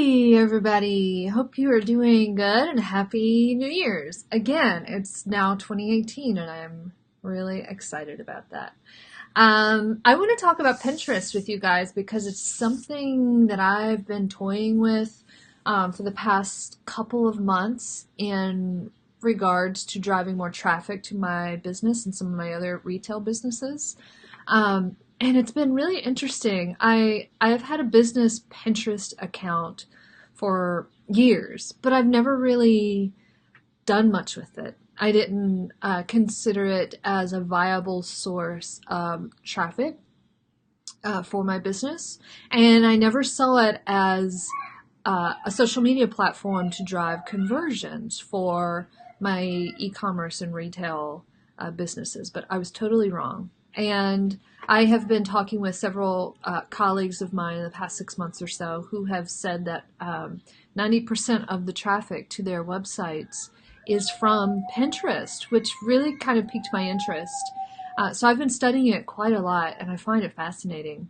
Hey everybody, hope you are doing good and happy New Year's. Again, it's now 2018 and I'm really excited about that. I want to talk about Pinterest with you guys because it's something that I've been toying with for the past couple of months in regards to driving more traffic to my business and some of my other retail businesses. And it's been really interesting. I've had a business Pinterest account for years, but I've never really done much with it. I didn't consider it as a viable source of traffic for my business, and I never saw it as a social media platform to drive conversions for my e-commerce and retail businesses. But I was totally wrong. And I have been talking with several colleagues of mine in the past 6 months or so who have said that 90% of the traffic to their websites is from Pinterest, which really kind of piqued my interest. So I've been studying it quite a lot, and I find it fascinating.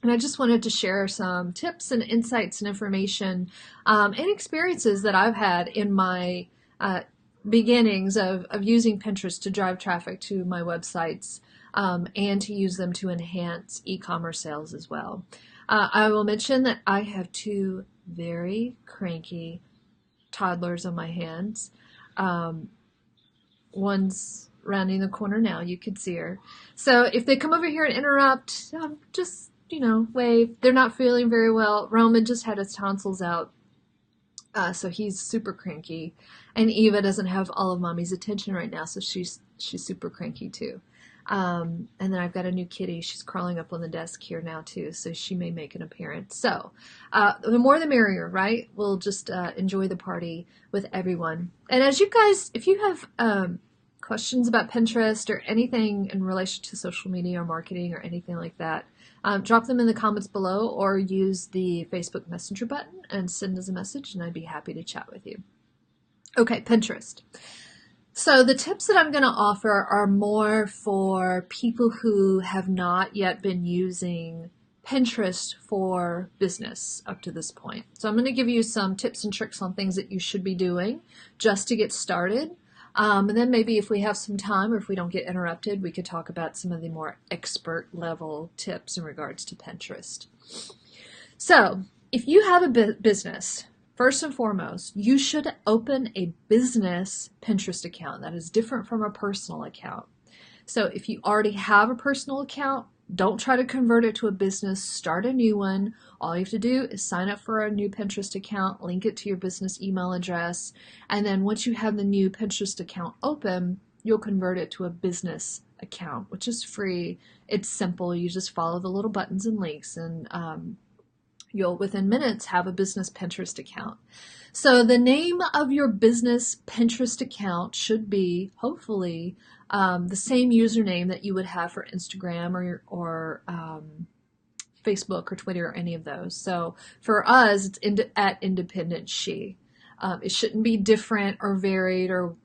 And I just wanted to share some tips and insights and information and experiences that I've had in my beginnings of using Pinterest to drive traffic to my websites and to use them to enhance e-commerce sales as well. I will mention that I have two very cranky toddlers on my hands. One's rounding the corner now. You could see her. So if they come over here and interrupt, just, wave. They're not feeling very well. Roman just had his tonsils out. So he's super cranky. And Eva doesn't have all of mommy's attention right now, so she's super cranky too. And then I've got a new kitty. She's crawling up on the desk here now too, so she may make an appearance. So the more the merrier, right? We'll just enjoy the party with everyone. And as you guys, if you have questions about Pinterest or anything in relation to social media or marketing or anything like that, drop them in the comments below or use the Facebook Messenger button and send us a message, and I'd be happy to chat with you. Okay, Pinterest. So the tips that I'm going to offer are more for people who have not yet been using Pinterest for business up to this point. So I'm going to give you some tips and tricks on things that you should be doing just to get started. And then maybe if we have some time or if we don't get interrupted, we could talk about some of the more expert level tips in regards to Pinterest. So if you have a business, first and foremost, you should open a business Pinterest account that is different from a personal account. So if you already have a personal account, don't try to convert it to a business. Start a new one. All you have to do is sign up for a new Pinterest account, link it to your business email address, and then once you have the new Pinterest account open, you'll convert it to a business account, which is free. It's simple. You just follow the little buttons and links, and you'll within minutes have a business Pinterest account. So the name of your business Pinterest account should be, hopefully, the same username that you would have for Instagram or Facebook or Twitter or any of those. So for us, it's at Independent She. It shouldn't be different or varied or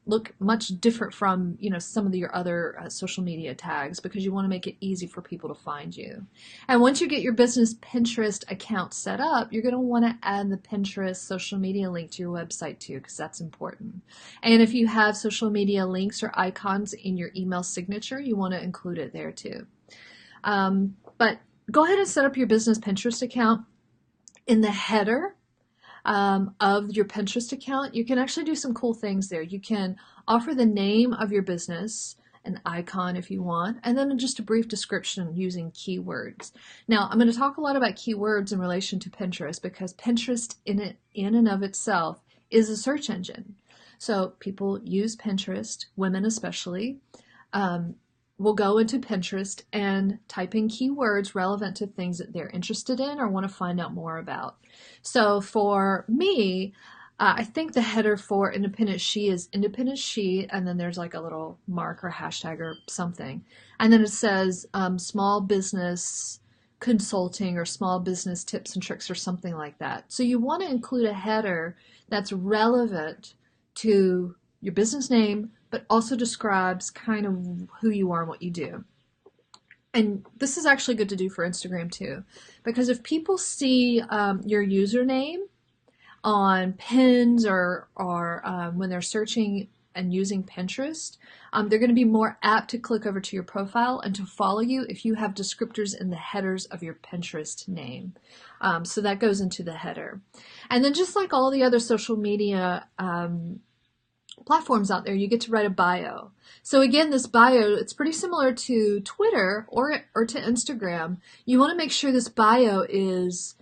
look much different from some of your other social media tags, because you want to make it easy for people to find you. And once you get your business Pinterest account set up, you're going to want to add the Pinterest social media link to your website too, because that's important. And if you have social media links or icons in your email signature, you want to include it there too. But go ahead and set up your business Pinterest account. In the header of your Pinterest account, you can actually do some cool things there. You can offer the name of your business, an icon if you want, and then just a brief description using keywords. Now, I'm going to talk a lot about keywords in relation to Pinterest because Pinterest in and of itself is a search engine. So people use Pinterest, women especially, will go into Pinterest and type in keywords relevant to things that they're interested in or want to find out more about. So for me, I think the header for Independent She is Independent She, and then there's like a little mark or hashtag or something. And then it says small business consulting or small business tips and tricks or something like that. So you want to include a header that's relevant to your business name, but also describes kind of who you are and what you do. And this is actually good to do for Instagram too, because if people see your username on pins or when they're searching and using Pinterest, they're going to be more apt to click over to your profile and to follow you if you have descriptors in the headers of your Pinterest name. So that goes into the header. And then just like all the other social media platforms out there, you get to write a bio. So again, this bio, it's pretty similar to Twitter or to Instagram. You want to make sure this bio is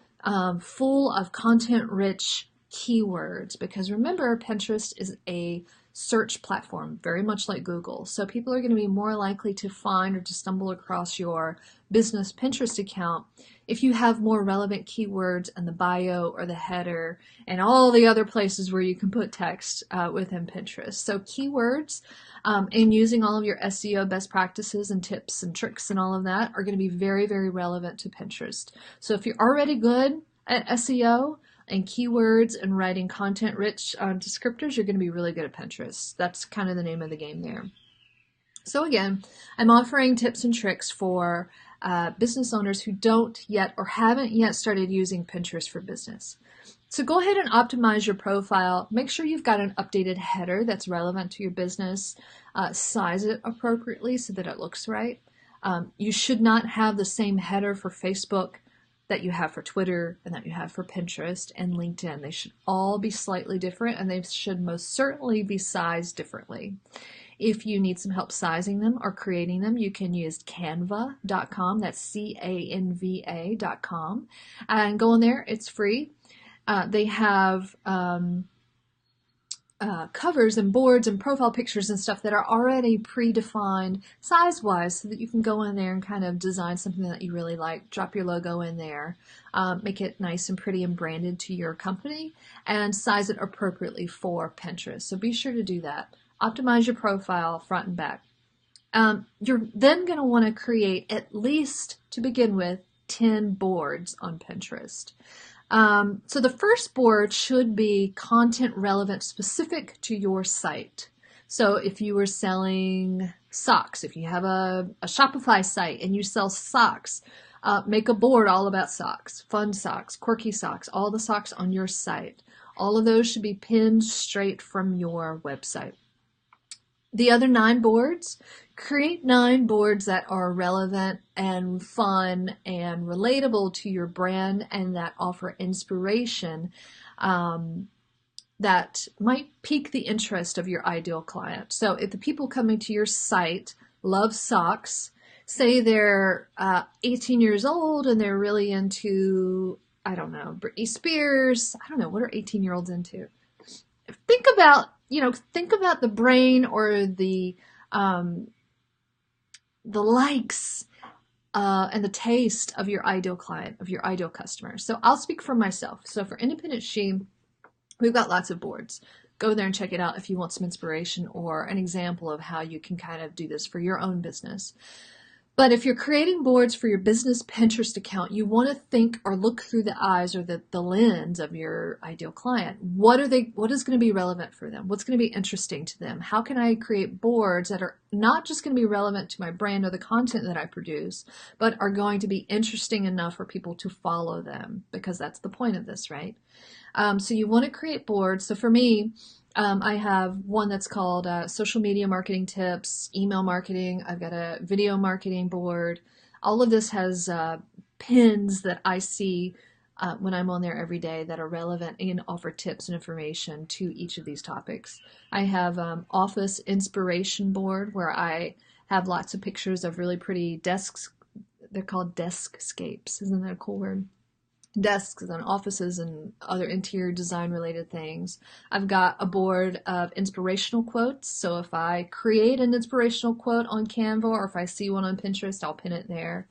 full of content-rich keywords, because remember, Pinterest is a search platform, very much like Google. So people are going to be more likely to find or to stumble across your business Pinterest account if you have more relevant keywords in the bio or the header and all the other places where you can put text within Pinterest. So keywords and using all of your SEO best practices and tips and tricks and all of that are going to be very, very relevant to Pinterest. So if you're already good at SEO and keywords and writing content-rich descriptors, you're going to be really good at Pinterest. That's kind of the name of the game there. So again, I'm offering tips and tricks for business owners who don't yet or haven't yet started using Pinterest for business. So go ahead and optimize your profile. Make sure you've got an updated header that's relevant to your business. Size it appropriately so that it looks right. You should not have the same header for Facebook that you have for Twitter and that you have for Pinterest and LinkedIn. They should all be slightly different, and they should most certainly be sized differently. If you need some help sizing them or creating them, you can use canva.com. That's canva.com. And go in there. It's free. They have covers and boards and profile pictures and stuff that are already predefined size-wise, so that you can go in there and kind of design something that you really like, drop your logo in there, make it nice and pretty and branded to your company, and size it appropriately for Pinterest. So be sure to do that. Optimize your profile front and back. You're then going to want to create, at least to begin with, 10 boards on Pinterest. So the first board should be content relevant specific to your site. So if you were selling socks, if you have a Shopify site and you sell socks, make a board all about socks, fun socks, quirky socks, all the socks on your site. All of those should be pinned straight from your website. The other 9 boards, create 9 boards that are relevant and fun and relatable to your brand and that offer inspiration that might pique the interest of your ideal client. So if the people coming to your site love socks, say they're 18 years old and they're really into, I don't know, Britney Spears. I don't know, what are 18-year-olds into? Think about the brain or the likes and the taste of your ideal client, of your ideal customer. So I'll speak for myself. So for Independent She, we've got lots of boards. Go there and check it out if you want some inspiration or an example of how you can kind of do this for your own business. But if you're creating boards for your business Pinterest account, you want to think or look through the eyes or the lens of your ideal client. What is going to be relevant for them? What's going to be interesting to them? How can I create boards that are not just going to be relevant to my brand or the content that I produce, but are going to be interesting enough for people to follow them? Because that's the point of this, right? So you want to create boards. So for me, I have one that's called Social Media Marketing Tips, Email Marketing. I've got a Video Marketing board. All of this has pins that I see when I'm on there every day that are relevant and offer tips and information to each of these topics. I have Office Inspiration Board where I have lots of pictures of really pretty desks. They're called deskscapes. Isn't that a cool word? Desks and offices and other interior design related things. I've got a board of inspirational quotes. So if I create an inspirational quote on Canva or if I see one on Pinterest, I'll pin it there.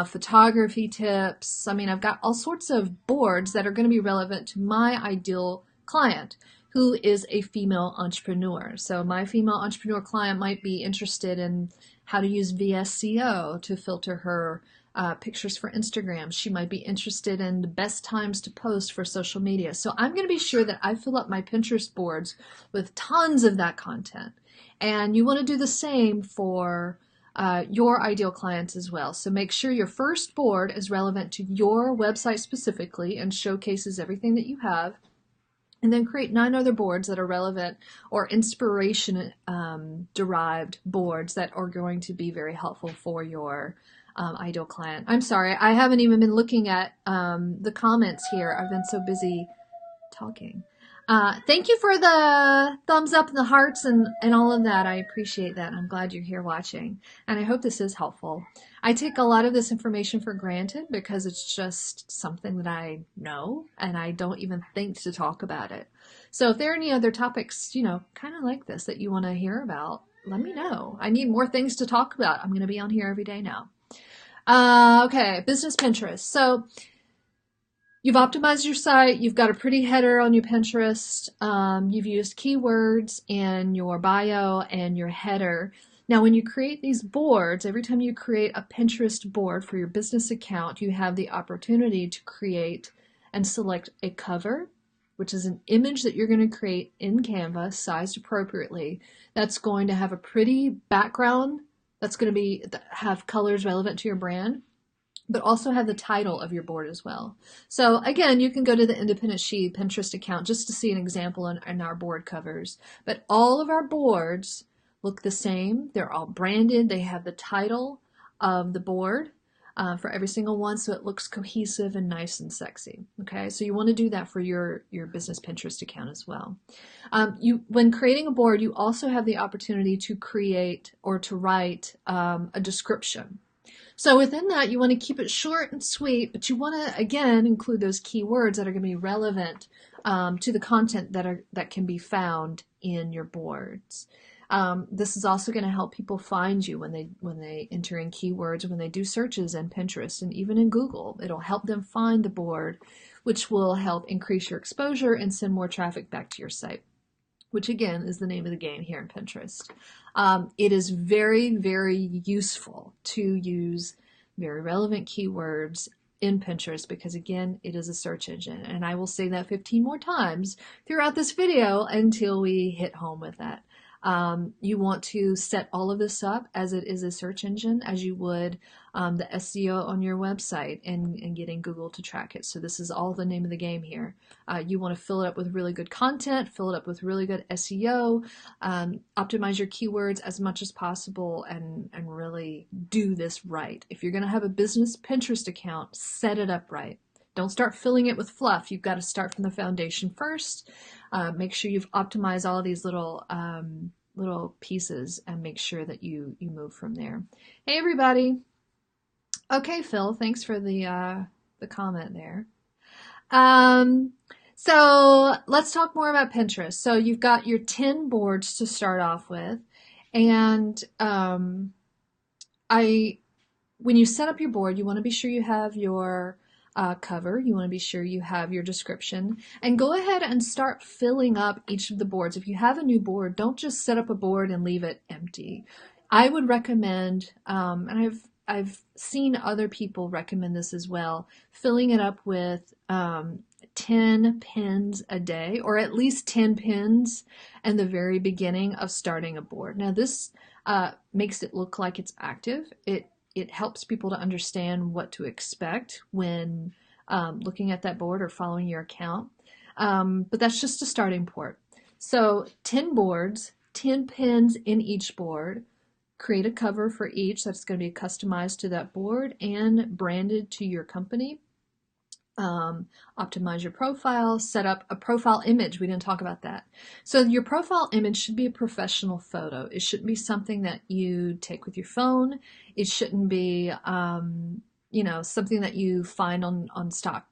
Photography tips. I mean, I've got all sorts of boards that are going to be relevant to my ideal client, who is a female entrepreneur. So my female entrepreneur client might be interested in how to use VSCO to filter her pictures for Instagram. She might be interested in the best times to post for social media. So I'm going to be sure that I fill up my Pinterest boards with tons of that content. And you want to do the same for your ideal clients as well. So make sure your first board is relevant to your website specifically and showcases everything that you have. And then create 9 other boards that are relevant or inspiration derived boards that are going to be very helpful for your ideal client. I'm sorry, I haven't even been looking at the comments here. I've been so busy talking. Thank you for the thumbs up and the hearts and all of that. I appreciate that. I'm glad you're here watching. And I hope this is helpful. I take a lot of this information for granted because it's just something that I know and I don't even think to talk about it. So if there are any other topics, you know, kind of like this that you want to hear about, let me know. I need more things to talk about. I'm going to be on here every day now. Okay, business Pinterest. So you've optimized your site, you've got a pretty header on your Pinterest, you've used keywords in your bio and your header. Now when you create these boards, every time you create a Pinterest board for your business account, you have the opportunity to create and select a cover, which is an image that you're going to create in Canva, sized appropriately. That's going to have a pretty background, that's going to have colors relevant to your brand, but also have the title of your board as well. So again, you can go to the Independent She Pinterest account just to see an example in our board covers. But all of our boards look the same. They're all branded. They have the title of the board for every single one, so it looks cohesive and nice and sexy. Okay, so you want to do that for your business Pinterest account as well. When creating a board, you also have the opportunity to create or to write a description. So within that, you want to keep it short and sweet, but you want to, again, include those keywords that are going to be relevant to the content that can be found in your boards. This is also going to help people find you when they enter in keywords, when they do searches in Pinterest and even in Google. It'll help them find the board, which will help increase your exposure and send more traffic back to your site, which again is the name of the game here in Pinterest. It is very, very useful to use very relevant keywords in Pinterest because again, it is a search engine. And I will say that 15 more times throughout this video until we hit home with that. You want to set all of this up as it is a search engine, as you would the SEO on your website and getting Google to track it. So this is all the name of the game here. You want to fill it up with really good content, fill it up with really good SEO, optimize your keywords as much as possible, and really do this right. If you're going to have a business Pinterest account, set it up right. Don't start filling it with fluff. You've got to start from the foundation first. Make sure you've optimized all of these little pieces and make sure that you move from there. Hey everybody. Okay, Phil, thanks for the comment there. So let's talk more about Pinterest. So you've got your 10 boards to start off with, and when you set up your board, you want to be sure you have your cover. You want to be sure you have your description, and go ahead and start filling up each of the boards. If you have a new board, don't just set up a board and leave it empty. I would recommend, and I've seen other people recommend this as well, filling it up with 10 pins a day, or at least 10 pins in the very beginning of starting a board. Now this makes it look like it's active. It helps people to understand what to expect when looking at that board or following your account. But that's just a starting point. So 10 boards, 10 pins in each board. Create a cover for each that's going to be customized to that board and branded to your company. Optimize your profile, set up a profile image. We didn't talk about that. So your profile image should be a professional photo. It shouldn't be something that you take with your phone. It shouldn't be, something that you find on stock,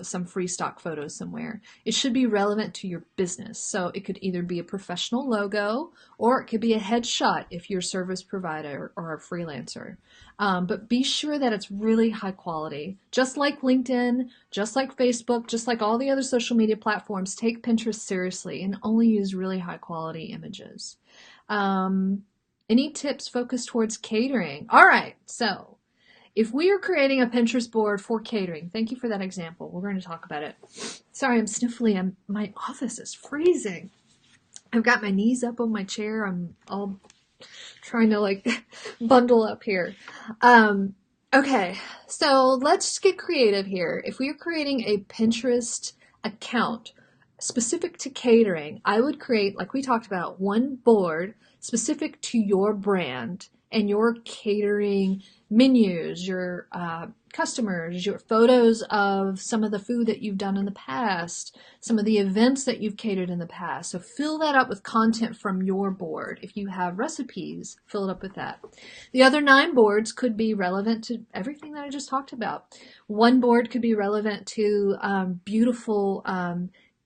some free stock photos somewhere. It should be relevant to your business. So it could either be a professional logo or it could be a headshot if you're a service provider or a freelancer. But be sure that it's really high quality. Just like LinkedIn, just like Facebook, just like all the other social media platforms, take Pinterest seriously and only use really high quality images. Any tips focused towards catering? All right, so if we are creating a Pinterest board for catering, thank you for that example. We're going to talk about it. Sorry, I'm sniffly. My office is freezing. I've got my knees up on my chair. I'm all Trying to like bundle up here. Okay, so let's get creative here. If we are creating a Pinterest account specific to catering, I would create, like we talked about, one board specific to your brand and your catering menus, your customers, your photos of some of the food that you've done in the past, some of the events that you've catered in the past. So fill that up with content from your board. If you have recipes, fill it up with that. The other 9 boards could be relevant to everything that I just talked about. One board could be relevant to beautiful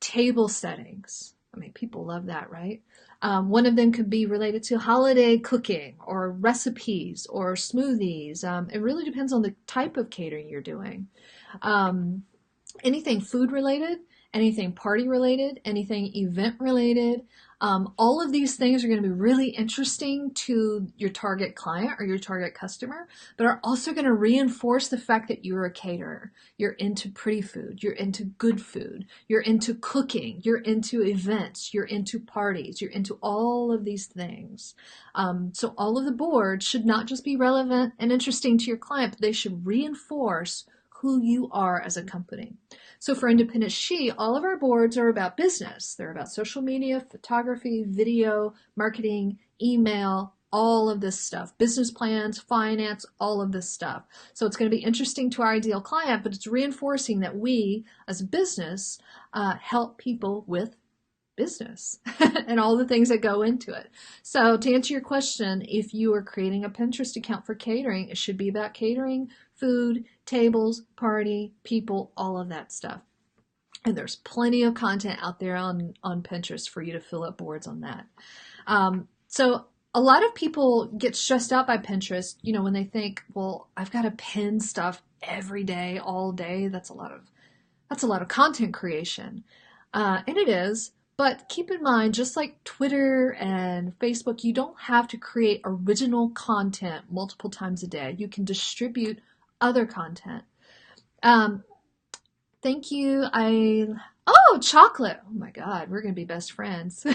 table settings. I mean, people love that, right? One of them could be related to holiday cooking or recipes or smoothies. It really depends on the type of catering you're doing. Anything food related, anything party related, anything event related. All of these things are going to be really interesting to your target client or your target customer, but are also going to reinforce the fact that you're a caterer. You're into pretty food. You're into good food. You're into cooking. You're into events. You're into parties. You're into all of these things. So all of the boards should not just be relevant and interesting to your client, but they should reinforce who you are as a company. So for Independent She, all of our boards are about business. They're about social media, photography, video, marketing, email, all of this stuff, business plans, finance, all of this stuff. So it's going to be interesting to our ideal client, but it's reinforcing that we as a business help people with business and all the things that go into it. So to answer your question, if you are creating a Pinterest account for catering, it should be about catering, food, tables, party, people, all of that stuff. And there's plenty of content out there on Pinterest for you to fill up boards on that. So a lot of people get stressed out by Pinterest, you know, when they think, well, I've got to pin stuff every day, all day. That's a lot of content creation. And it is. But keep in mind, just like Twitter and Facebook, you don't have to create original content multiple times a day. You can distribute other content. Thank you. Oh, chocolate. Oh my God, we're going to be best friends.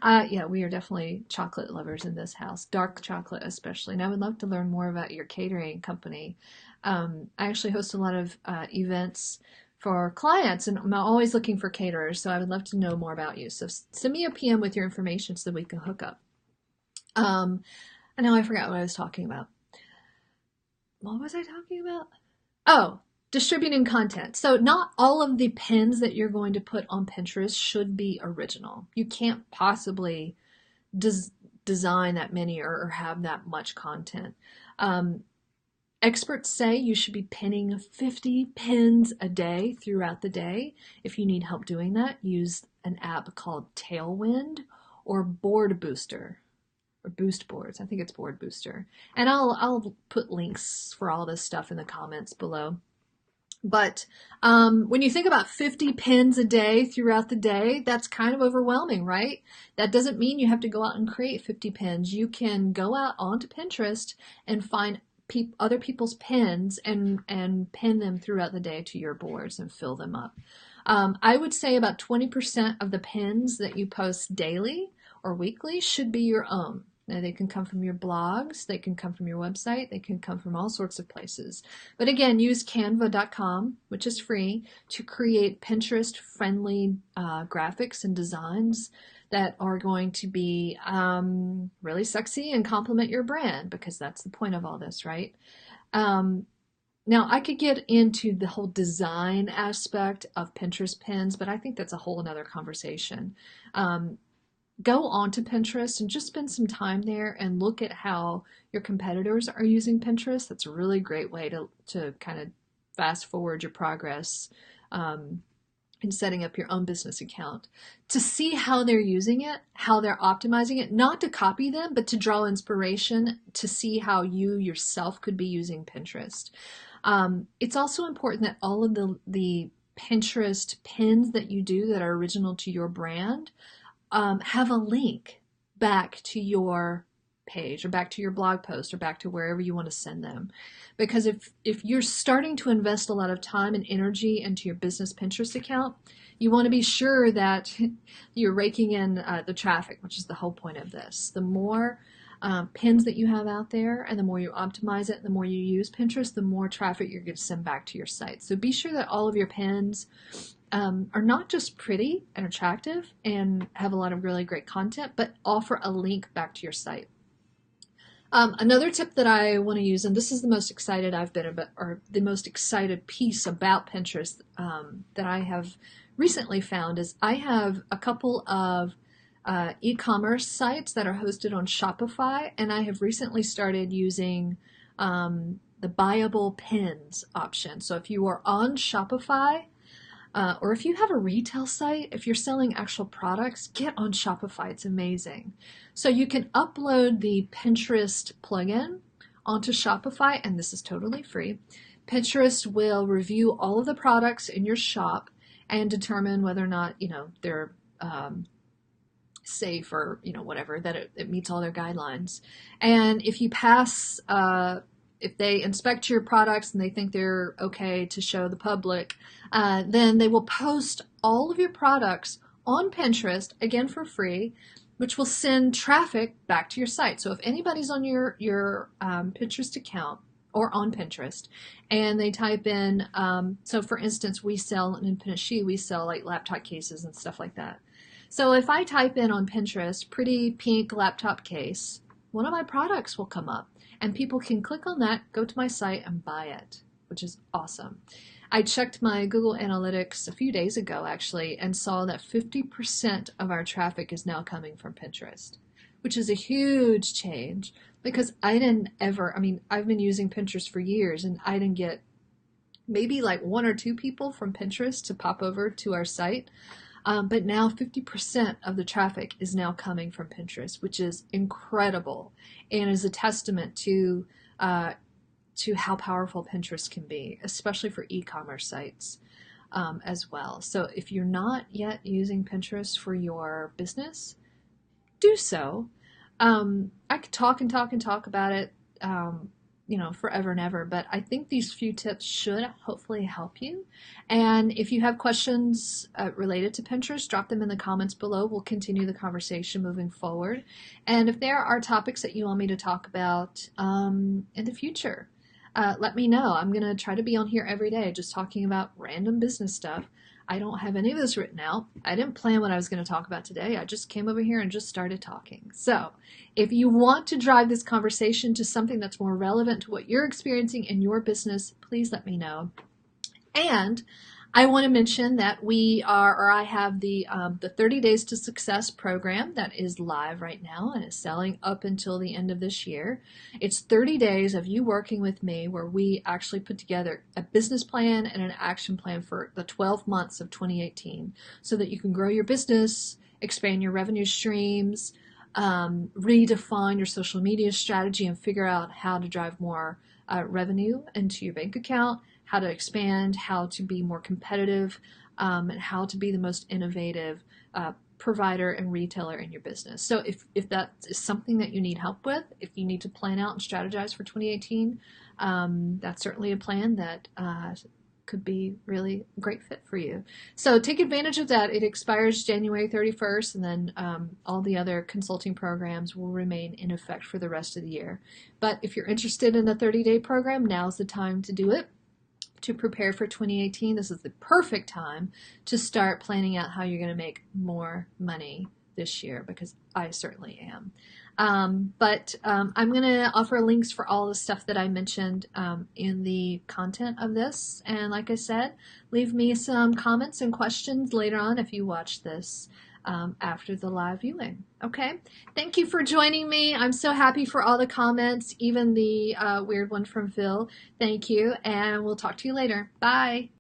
Yeah, we are definitely chocolate lovers in this house. Dark chocolate especially. And I would love to learn more about your catering company. I actually host a lot of events for clients, and I'm always looking for caterers, so I would love to know more about you. So send me a PM with your information so that we can hook up. And now I forgot what I was talking about. What was I talking about? Oh, distributing content. So not all of the pins that you're going to put on Pinterest should be original. You can't possibly design that many or have that much content. Experts say you should be pinning 50 pins a day throughout the day. If you need help doing that, use an app called Tailwind or Board Booster or Boost Boards. I think it's Board Booster. And I'll put links for all this stuff in the comments below. But when you think about 50 pins a day throughout the day, that's kind of overwhelming, right? That doesn't mean you have to go out and create 50 pins. You can go out onto Pinterest and find other people's pins and pin them throughout the day to your boards and fill them up. I would say about 20% of the pins that you post daily or weekly should be your own. Now, they can come from your blogs, they can come from your website, they can come from all sorts of places. But again, use canva.com, which is free, to create Pinterest-friendly graphics and designs that are going to be really sexy and complement your brand, because that's the point of all this, right? Now, I could get into the whole design aspect of Pinterest pins, but I think that's a whole another conversation. Go onto Pinterest and just spend some time there and look at how your competitors are using Pinterest. That's a really great way to kind of fast forward your progress in setting up your own business account, to see how they're using it, how they're optimizing it, not to copy them, but to draw inspiration to see how you yourself could be using Pinterest. It's also important that all of the Pinterest pins that you do that are original to your brand have a link back to your page or back to your blog post or back to wherever you want to send them. Because if you're starting to invest a lot of time and energy into your business Pinterest account, You want to be sure that you're raking in the traffic, which is the whole point of this. The more pins that you have out there, and the more you optimize it, and the more you use Pinterest, the more traffic you're going to send back to your site. So be sure that all of your pins are not just pretty and attractive and have a lot of really great content, but offer a link back to your site. Another tip that I want to use, and this is the most excited I've been about, or the most excited piece about Pinterest that I have recently found, is I have a couple of e-commerce sites that are hosted on Shopify, and I have recently started using the Buyable Pins option. So if you are on Shopify, or if you have a retail site, if you're selling actual products, get on Shopify. It's amazing. So you can upload the Pinterest plugin onto Shopify, and this is totally free. Pinterest will review all of the products in your shop and determine whether or not, they're safe, or, whatever, that it meets all their guidelines. And if you pass, if they inspect your products and they think they're okay to show the public, then they will post all of your products on Pinterest, again for free, which will send traffic back to your site. So if anybody's on your Pinterest account or on Pinterest, and they type in, so for instance, we sell an Independent She, we sell like laptop cases and stuff like that. So if I type in on Pinterest, pretty pink laptop case, one of my products will come up. And people can click on that, go to my site, and buy it, which is awesome. I checked my Google Analytics a few days ago, actually, and saw that 50% of our traffic is now coming from Pinterest, which is a huge change, because I've been using Pinterest for years, and I didn't get maybe like 1 or 2 people from Pinterest to pop over to our site. But now 50% of the traffic is now coming from Pinterest, which is incredible, and is a testament to how powerful Pinterest can be, especially for e-commerce sites as well. So if you're not yet using Pinterest for your business, do so. I could talk and talk and talk about it, forever and ever, but I think these few tips should hopefully help you. And if you have questions related to Pinterest, drop them in the comments below. We'll continue the conversation moving forward. And if there are topics that you want me to talk about in the future, let me know. I'm going to try to be on here every day just talking about random business stuff. I don't have any of this written out. I didn't plan what I was going to talk about today. I just came over here and just started talking. So if you want to drive this conversation to something that's more relevant to what you're experiencing in your business, please let me know. And I want to mention that I have the 30 Days to Success program that is live right now and is selling up until the end of this year. It's 30 days of you working with me, where we actually put together a business plan and an action plan for the 12 months of 2018, so that you can grow your business, expand your revenue streams, redefine your social media strategy, and figure out how to drive more revenue into your bank account, how to expand, how to be more competitive, and how to be the most innovative provider and retailer in your business. So if that is something that you need help with, if you need to plan out and strategize for 2018, that's certainly a plan that could be really a great fit for you. So take advantage of that. It expires January 31st, and then all the other consulting programs will remain in effect for the rest of the year. But if you're interested in the 30-day program, now's the time to do it. To prepare for 2018, this is the perfect time to start planning out how you're going to make more money this year, because I certainly am. I'm going to offer links for all the stuff that I mentioned in the content of this. And like I said, leave me some comments and questions later on if you watch this after the live viewing. Okay, thank you for joining me. I'm so happy for all the comments, even the weird one from Phil. Thank you, and we'll talk to you later. Bye.